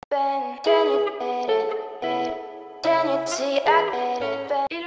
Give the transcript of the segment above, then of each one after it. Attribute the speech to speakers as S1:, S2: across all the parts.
S1: Hello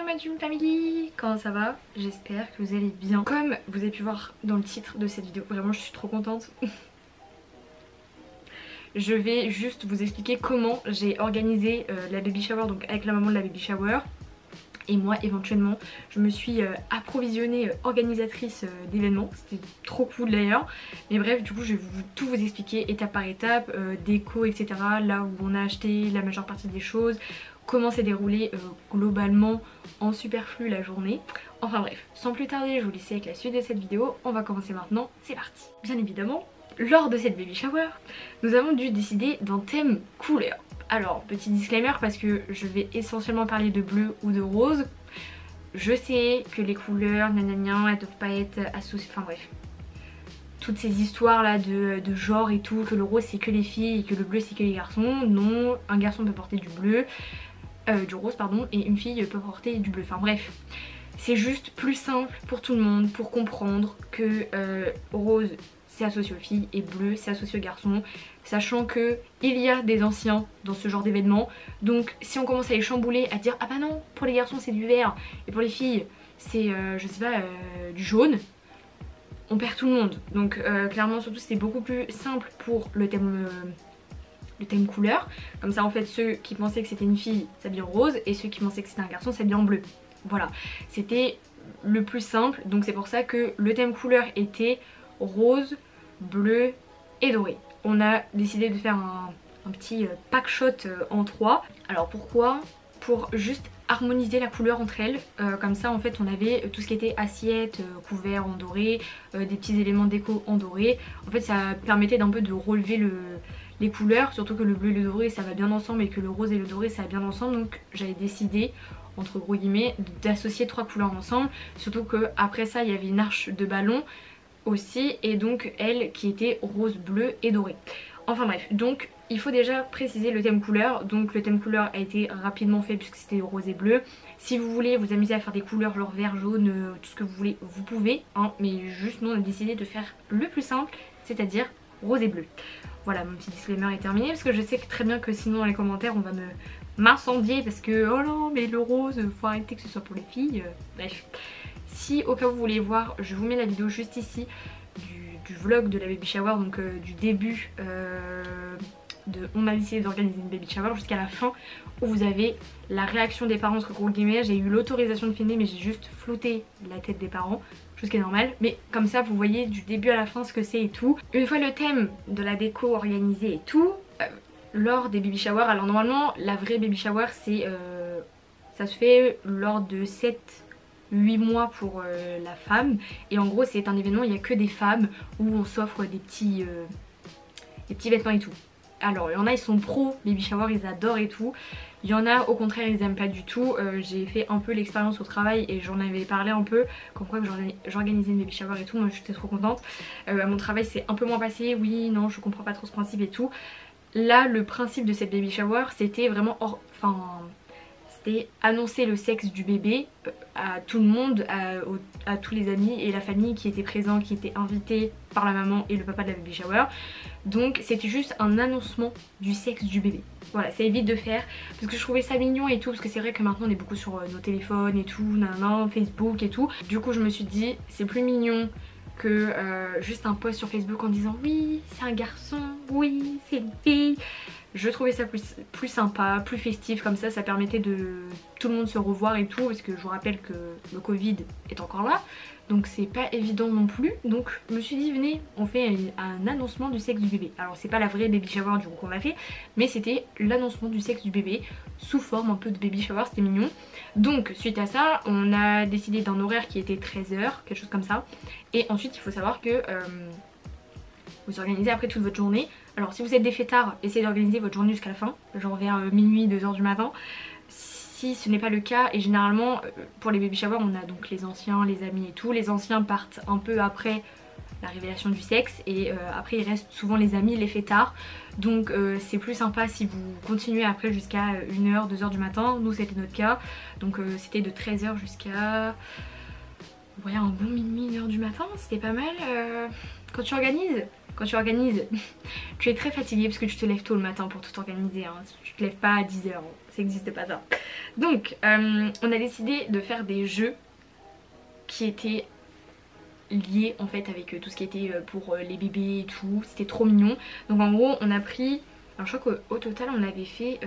S1: ma Dream Family, comment ça va? J'espère que vous allez bien. Comme vous avez pu voir dans le titre de cette vidéo, vraiment je suis trop contente. Je vais juste vous expliquer comment j'ai organisé la baby shower, donc avec la maman de la baby shower. Et moi éventuellement je me suis approvisionnée organisatrice d'événements, c'était trop cool d'ailleurs. Mais bref, du coup je vais tout vous expliquer étape par étape, déco etc, là où on a acheté la majeure partie des choses, comment s'est déroulé globalement en superflu la journée. Enfin bref, sans plus tarder je vous laisse avec la suite de cette vidéo, on va commencer maintenant, c'est parti. Bien évidemment, lors de cette baby shower, nous avons dû décider d'un thème couleur. Alors, petit disclaimer parce que je vais essentiellement parler de bleu ou de rose. Je sais que les couleurs, nanana, elles doivent pas être associées, enfin bref. Toutes ces histoires là de genre et tout, que le rose c'est que les filles et que le bleu c'est que les garçons. Non, un garçon peut porter du bleu, du rose pardon, et une fille peut porter du bleu. Enfin bref, c'est juste plus simple pour tout le monde, pour comprendre que rose c'est associé aux filles et bleu c'est associé aux garçons, sachant que il y a des anciens dans ce genre d'événement. Donc si on commence à les chambouler, à dire ah bah non, pour les garçons c'est du vert et pour les filles c'est je sais pas du jaune, on perd tout le monde. Donc clairement surtout c'était beaucoup plus simple pour le thème couleur. Comme ça en fait ceux qui pensaient que c'était une fille s'habillent en rose et ceux qui pensaient que c'était un garçon s'habillent en bleu. Voilà, c'était le plus simple, donc c'est pour ça que le thème couleur était rose, bleu et doré. On a décidé de faire un petit pack shot en 3. Alors pourquoi? Pour juste harmoniser la couleur entre elles, comme ça en fait on avait tout ce qui était assiette, couvert en doré, des petits éléments déco en doré. En fait ça permettait d'un peu de relever les couleurs, surtout que le bleu et le doré ça va bien ensemble et que le rose et le doré ça va bien ensemble, donc j'avais décidé entre gros guillemets d'associer 3 couleurs ensemble, surtout que après ça il y avait une arche de ballon aussi et donc elle qui était rose, bleu et doré. Enfin bref, donc il faut déjà préciser le thème couleur. Donc le thème couleur a été rapidement fait puisque c'était rose et bleu. Si vous voulez vous amuser à faire des couleurs genre vert, jaune, tout ce que vous voulez, vous pouvez hein, mais juste nous on a décidé de faire le plus simple, c'est-à-dire rose et bleu. Voilà, mon petit disclaimer est terminé parce que je sais que très bien que sinon dans les commentaires on va m'incendier parce que oh non mais le rose faut arrêter que ce soit pour les filles. Bref, si au cas où vous voulez voir, je vous mets la vidéo juste ici du vlog de la baby shower, donc du début de on a décidé d'organiser une baby shower jusqu'à la fin où vous avez la réaction des parents entre gros guillemets. J'ai eu l'autorisation de filmer mais j'ai juste flouté la tête des parents, chose qui est normale, mais comme ça vous voyez du début à la fin ce que c'est et tout. Une fois le thème de la déco organisé et tout, lors des baby showers, alors normalement la vraie baby shower c'est ça se fait lors de 7-8 mois pour la femme, et en gros c'est un événement, il n'y a que des femmes où on s'offre des petits vêtements et tout. Alors il y en a ils sont pro baby shower, ils adorent et tout. Il y en a au contraire ils aiment pas du tout. J'ai fait un peu l'expérience au travail et j'en avais parlé un peu comme quoi que j'organisais une baby shower et tout. Moi j'étais trop contente. À mon travail c'est un peu moins passé, oui non je comprends pas trop ce principe et tout. Là le principe de cette baby shower c'était vraiment c'était annoncer le sexe du bébé à tout le monde, à tous les amis et la famille qui étaient présents, qui étaient invités par la maman et le papa de la baby shower. Donc c'était juste un annoncement du sexe du bébé. Voilà, ça évite de faire, parce que je trouvais ça mignon et tout, parce que c'est vrai que maintenant on est beaucoup sur nos téléphones et tout, Facebook et tout. Du coup je me suis dit c'est plus mignon que juste un post sur Facebook en disant oui c'est un garçon, oui c'est une fille. Je trouvais ça plus sympa, plus festif, comme ça permettait de tout le monde se revoir et tout, parce que je vous rappelle que le Covid est encore là, donc c'est pas évident non plus. Donc je me suis dit venez on fait un annoncement du sexe du bébé. Alors c'est pas la vraie baby shower du coup qu'on a fait, mais c'était l'annoncement du sexe du bébé sous forme un peu de baby shower, c'était mignon. Donc suite à ça on a décidé d'un horaire qui était 13h, quelque chose comme ça, et ensuite il faut savoir que vous organisez après toute votre journée. Alors si vous êtes des fêtards, essayez d'organiser votre journée jusqu'à la fin, genre vers minuit, 2h du matin. Si ce n'est pas le cas, et généralement pour les baby showers on a donc les anciens, les amis et tout. Les anciens partent un peu après la révélation du sexe et après il reste souvent les amis, les fêtards. Donc c'est plus sympa si vous continuez après jusqu'à 1h, 2h du matin. Nous c'était notre cas, donc c'était de 13h jusqu'à un bon minuit, 1h du matin, c'était pas mal. Quand tu organises, quand tu organises, tu es très fatigué parce que tu te lèves tôt le matin pour tout organiser, hein. Tu te lèves pas à 10 h, ça n'existe pas ça. Donc on a décidé de faire des jeux qui étaient liés en fait avec tout ce qui était pour les bébés et tout, c'était trop mignon. Donc en gros on a pris, alors je crois qu'au total on avait fait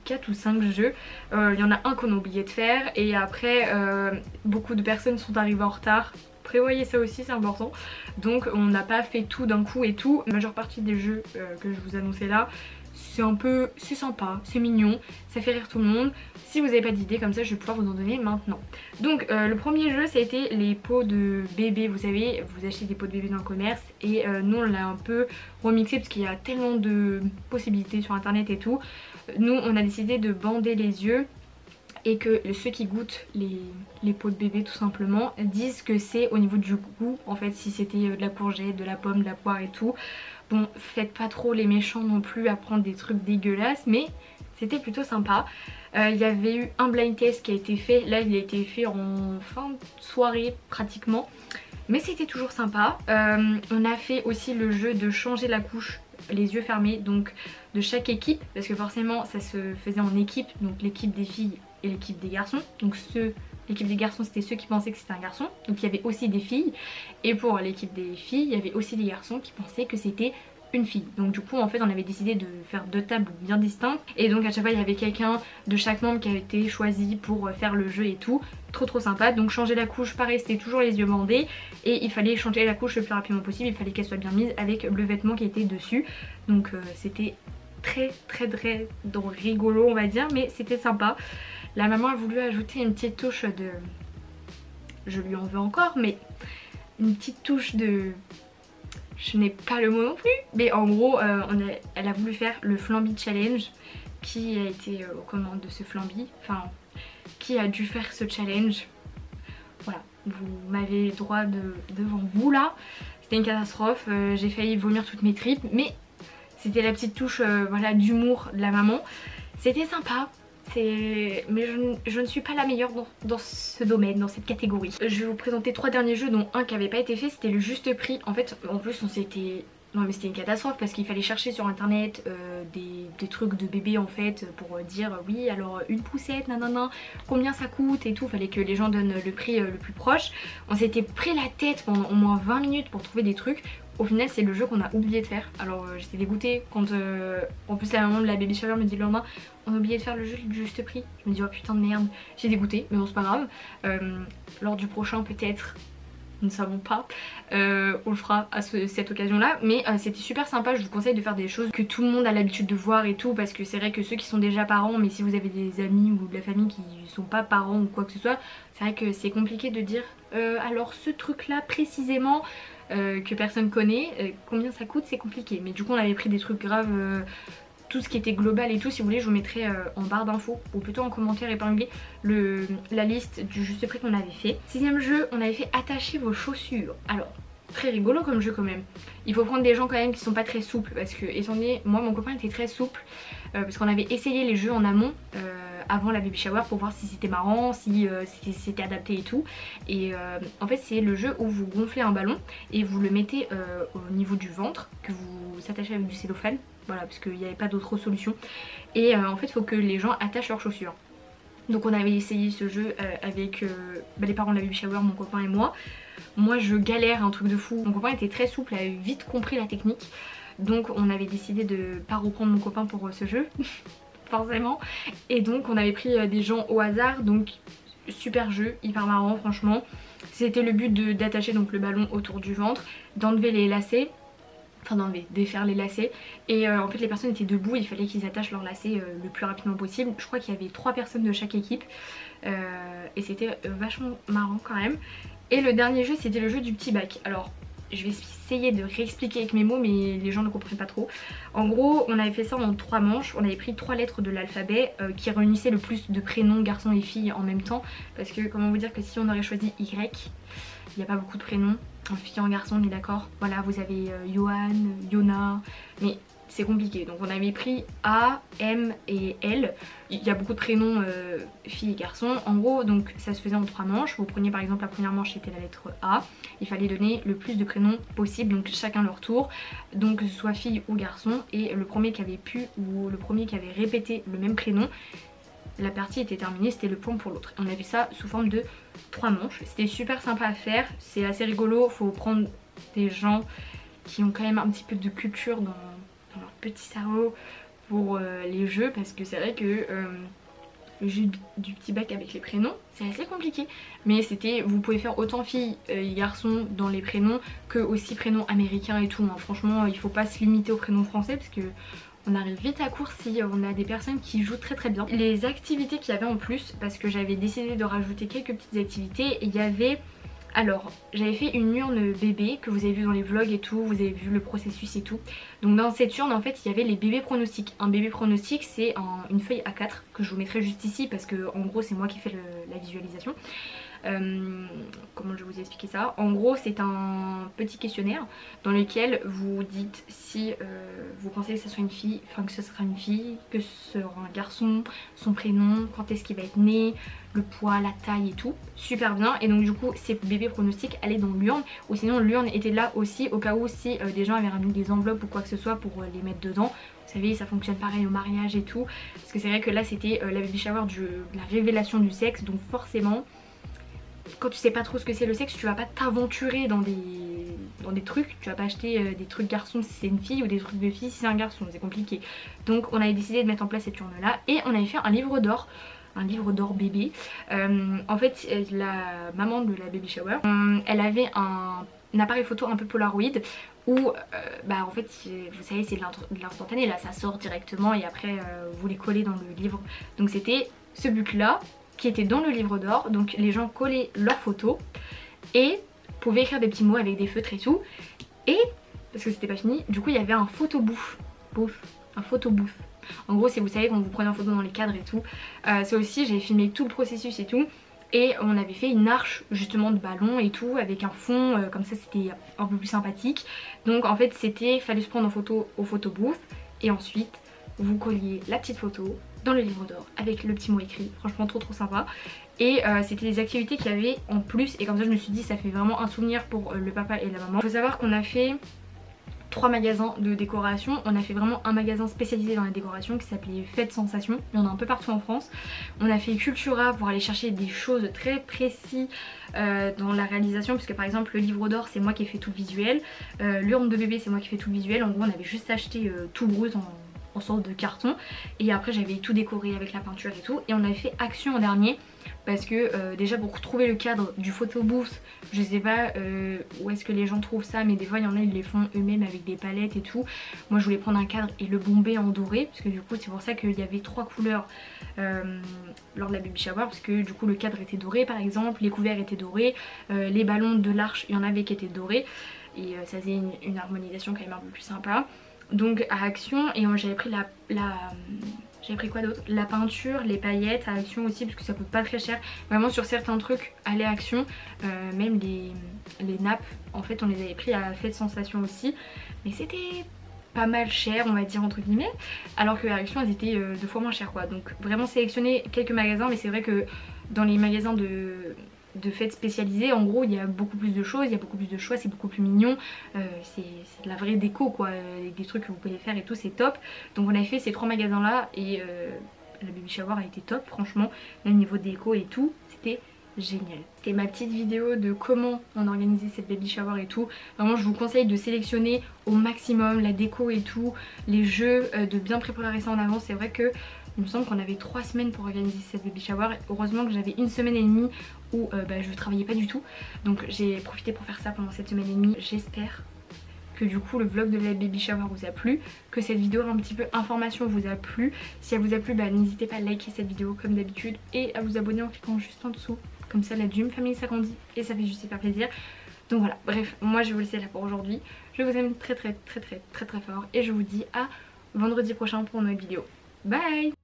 S1: 4 ou 5 jeux. Il y en a un qu'on a oublié de faire et après beaucoup de personnes sont arrivées en retard. Prévoyez ça aussi, c'est important. Donc on n'a pas fait tout d'un coup et tout. La majeure partie des jeux que je vous annonçais là, c'est sympa, c'est mignon, ça fait rire tout le monde. Si vous n'avez pas d'idée comme ça, je vais pouvoir vous en donner maintenant. Donc le premier jeu, ça a été les pots de bébé. Vous savez, vous achetez des pots de bébé dans le commerce et nous on l'a un peu remixé parce qu'il y a tellement de possibilités sur internet et tout. Nous on a décidé de bander les yeux et que ceux qui goûtent les pots de bébé tout simplement disent que c'est au niveau du goût, en fait, si c'était de la courgette, de la pomme, de la poire et tout. Bon, faites pas trop les méchants non plus à prendre des trucs dégueulasses, mais c'était plutôt sympa. Il y avait eu un blind test qui a été fait, là il a été fait en fin de soirée pratiquement, mais c'était toujours sympa. On a fait aussi le jeu de changer la couche les yeux fermés, donc de chaque équipe, parce que forcément ça se faisait en équipe, donc l'équipe des filles et l'équipe des garçons. Donc l'équipe des garçons c'était ceux qui pensaient que c'était un garçon, donc il y avait aussi des filles, et pour l'équipe des filles il y avait aussi des garçons qui pensaient que c'était une fille. Donc du coup en fait on avait décidé de faire 2 tables bien distinctes et donc à chaque fois il y avait quelqu'un de chaque membre qui avait été choisi pour faire le jeu et tout. Trop sympa. Donc changer la couche, pareil, c'était toujours les yeux bandés et il fallait changer la couche le plus rapidement possible, il fallait qu'elle soit bien mise avec le vêtement qui était dessus. Donc c'était très rigolo on va dire, mais c'était sympa. La maman a voulu ajouter une petite touche de... Je lui en veux encore, mais une petite touche de... Je n'ai pas le mot non plus, mais en gros elle a voulu faire le Flamby Challenge. Qui a été aux commandes de ce Flamby, enfin qui a dû faire ce challenge. Voilà, vous m'avez le droit devant vous là. C'était une catastrophe, j'ai failli vomir toutes mes tripes, mais c'était la petite touche voilà, d'humour de la maman. C'était sympa. Mais je ne suis pas la meilleure dans ce domaine, dans cette catégorie. Je vais vous présenter 3 derniers jeux dont un qui n'avait pas été fait, c'était le juste prix. En fait en plus on s'était... Non mais c'était une catastrophe parce qu'il fallait chercher sur internet des trucs de bébé en fait pour dire oui alors une poussette nanana combien ça coûte et tout, fallait que les gens donnent le prix le plus proche. On s'était pris la tête pendant au moins 20 minutes pour trouver des trucs. Au final c'est le jeu qu'on a oublié de faire. Alors j'étais dégoûtée quand en plus la maman de la baby shower me dit le lendemain on a oublié de faire le jeu du juste prix. Je me dis oh putain de merde, j'ai dégoûté mais bon c'est pas grave. Lors du prochain peut-être, nous ne savons pas, on le fera à cette occasion là, mais c'était super sympa. Je vous conseille de faire des choses que tout le monde a l'habitude de voir et tout, parce que c'est vrai que ceux qui sont déjà parents, mais si vous avez des amis ou de la famille qui sont pas parents ou quoi que ce soit, c'est vrai que c'est compliqué de dire alors ce truc là précisément que personne connaît, combien ça coûte, c'est compliqué. Mais du coup on avait pris des trucs graves, tout ce qui était global et tout. Si vous voulez je vous mettrai en barre d'infos ou plutôt en commentaire épinglé la liste du juste prix qu'on avait fait. 6ème jeu, on avait fait attacher vos chaussures. Alors très rigolo comme jeu quand même. Il faut prendre des gens quand même qui sont pas très souples, parce que étant donné, moi mon copain était très souple, parce qu'on avait essayé les jeux en amont avant la baby shower pour voir si c'était marrant, si c'était adapté et tout. Et en fait c'est le jeu où vous gonflez un ballon et vous le mettez au niveau du ventre, que vous attachez avec du cellophane. Voilà, parce qu'il n'y avait pas d'autre solution. Et en fait il faut que les gens attachent leurs chaussures. Donc on avait essayé ce jeu avec les parents de la baby shower, mon copain et moi. Moi je galère un truc de fou. Mon copain était très souple, a vite compris la technique. Donc on avait décidé de pas reprendre mon copain pour ce jeu. Forcément. Et donc on avait pris des gens au hasard. Donc super jeu, hyper marrant franchement. C'était le but d'attacher donc le ballon autour du ventre, d'enlever les lacets. Enfin d'enlever, défaire les lacets. Et en fait les personnes étaient debout, il fallait qu'ils attachent leurs lacets le plus rapidement possible. Je crois qu'il y avait 3 personnes de chaque équipe. Et c'était vachement marrant quand même. Et le dernier jeu c'était le jeu du petit bac. Alors je vais essayer de réexpliquer avec mes mots, mais les gens ne comprennent pas trop. En gros on avait fait ça en 3 manches. On avait pris 3 lettres de l'alphabet qui réunissaient le plus de prénoms garçons et filles en même temps. Parce que comment vous dire que si on aurait choisi Y, il n'y a pas beaucoup de prénoms en fille et en garçon, on est d'accord. Voilà, vous avez Johan, Yona, mais c'est compliqué. Donc on avait pris A, M et L. Il y a beaucoup de prénoms filles et garçons. En gros, donc ça se faisait en 3 manches. Vous preniez par exemple la première manche, c'était la lettre A. Il fallait donner le plus de prénoms possible, donc chacun leur tour. Donc que ce soit fille ou garçon. Et le premier qui avait pu ou le premier qui avait répété le même prénom, la partie était terminée, c'était le point pour l'autre. On avait ça sous forme de 3 manches. C'était super sympa à faire, c'est assez rigolo. Faut prendre des gens qui ont quand même un petit peu de culture dans leur petit cerveau pour les jeux, parce que c'est vrai que le jeu du petit bac avec les prénoms, c'est assez compliqué. Mais c'était, vous pouvez faire autant filles et garçons dans les prénoms que aussi prénoms américains et tout. Hein. Franchement, il faut pas se limiter aux prénoms français parce que on arrive vite à court si on a des personnes qui jouent très très bien. Les activités qu'il y avait en plus, parce que j'avais décidé de rajouter quelques petites activités, il y avait... Alors, j'avais fait une urne bébé que vous avez vu dans les vlogs et tout, vous avez vu le processus et tout. Donc dans cette urne en fait il y avait les bébés pronostics. Un bébé pronostic c'est une feuille A4 que je vous mettrai juste ici parce que en gros c'est moi qui fais la visualisation. Comment je vais vous expliquer ça? En gros c'est un petit questionnaire dans lequel vous dites si vous pensez que ce soit une fille, enfin que ce sera une fille, que ce sera un garçon, son prénom, quand est-ce qu'il va être né, le poids, la taille et tout, super bien. Et donc du coup ces bébés pronostics allaient dans l'urne, ou sinon l'urne était là aussi au cas où si des gens avaient ramené des enveloppes ou quoi que ce soit pour les mettre dedans. Vous savez, ça fonctionne pareil au mariage et tout, parce que c'est vrai que là c'était la baby shower de la révélation du sexe, donc forcément quand tu sais pas trop ce que c'est le sexe, tu vas pas t'aventurer dans des trucs. Tu vas pas acheter des trucs garçons si c'est une fille ou des trucs de fille si c'est un garçon, c'est compliqué. Donc on avait décidé de mettre en place cette urne là et on avait fait un livre d'or. Un livre d'or bébé. En fait la maman de la baby shower, elle avait un appareil photo un peu Polaroid où bah en fait vous savez c'est de l'instantané, là ça sort directement et après vous les collez dans le livre. Donc c'était ce but là qui était dans le livre d'or, donc les gens collaient leurs photos et pouvaient écrire des petits mots avec des feutres et tout. Et parce que c'était pas fini, du coup il y avait un photo bouffe, un photo bouffe. En gros c'est, vous savez, quand vous prenez en photo dans les cadres et tout, ça aussi j'ai filmé tout le processus et tout. Et on avait fait une arche justement de ballon et tout avec un fond, comme ça c'était un peu plus sympathique. Donc en fait c'était, fallait se prendre en photo au photo booth et ensuite vous colliez la petite photo dans le livre d'or avec le petit mot écrit, franchement trop sympa. Et c'était des activités qu'il y avait en plus et comme ça je me suis dit ça fait vraiment un souvenir pour le papa et la maman. Il faut savoir qu'on a fait 3 magasins de décoration. On a fait vraiment un magasin spécialisé dans la décoration qui s'appelait Fête Sensation. Il y en a un peu partout en France. On a fait Cultura pour aller chercher des choses très précises dans la réalisation, puisque par exemple le livre d'or c'est moi qui ai fait tout le visuel, l'urne de bébé c'est moi qui ai fait tout le visuel. En gros on avait juste acheté tout brut en sorte de carton et après j'avais tout décoré avec la peinture et tout. Et on avait fait Action en dernier parce que déjà pour trouver le cadre du photo booth, je sais pas où est-ce que les gens trouvent ça, mais des fois il y en a ils les font eux-mêmes avec des palettes et tout. Moi je voulais prendre un cadre et le bomber en doré parce que du coup c'est pour ça qu'il y avait 3 couleurs lors de la baby shower, parce que du coup le cadre était doré par exemple, les couverts étaient dorés, les ballons de l'arche il y en avait qui étaient dorés et ça faisait une harmonisation quand même un peu plus sympa. Donc à Action, et j'avais pris j'avais pris quoi d'autre? La peinture, les paillettes à Action aussi parce que ça coûte pas très cher. Vraiment sur certains trucs, allez à Action. Même les nappes, en fait on les avait pris à Fête Sensation aussi. Mais c'était pas mal cher on va dire entre guillemets. Alors que à Action elles étaient 2 fois moins chères quoi. Donc vraiment sélectionner quelques magasins, mais c'est vrai que dans les magasins de fêtes spécialisées en gros il y a beaucoup plus de choses, il y a beaucoup plus de choix, c'est beaucoup plus mignon, c'est de la vraie déco quoi, des trucs que vous pouvez faire et tout, c'est top. Donc on avait fait ces 3 magasins là et la baby shower a été top franchement, même niveau déco et tout, c'était génial. C'était ma petite vidéo de comment on organisait cette baby shower et tout. Vraiment je vous conseille de sélectionner au maximum la déco et tout, les jeux, de bien préparer ça en avance. C'est vrai que il me semble qu'on avait 3 semaines pour organiser cette baby shower. Heureusement que j'avais 1 semaine et demie où je travaillais pas du tout. Donc j'ai profité pour faire ça pendant cette semaine et demie. J'espère que du coup le vlog de la baby shower vous a plu, que cette vidéo un petit peu information vous a plu. Si elle vous a plu, n'hésitez pas à liker cette vidéo comme d'habitude et à vous abonner en cliquant juste en dessous. Comme ça la Dream Family s'agrandit et ça fait juste super plaisir. Donc voilà, bref, moi je vais vous laisser là pour aujourd'hui. Je vous aime très fort et je vous dis à vendredi prochain pour une nouvelle vidéo. Bye!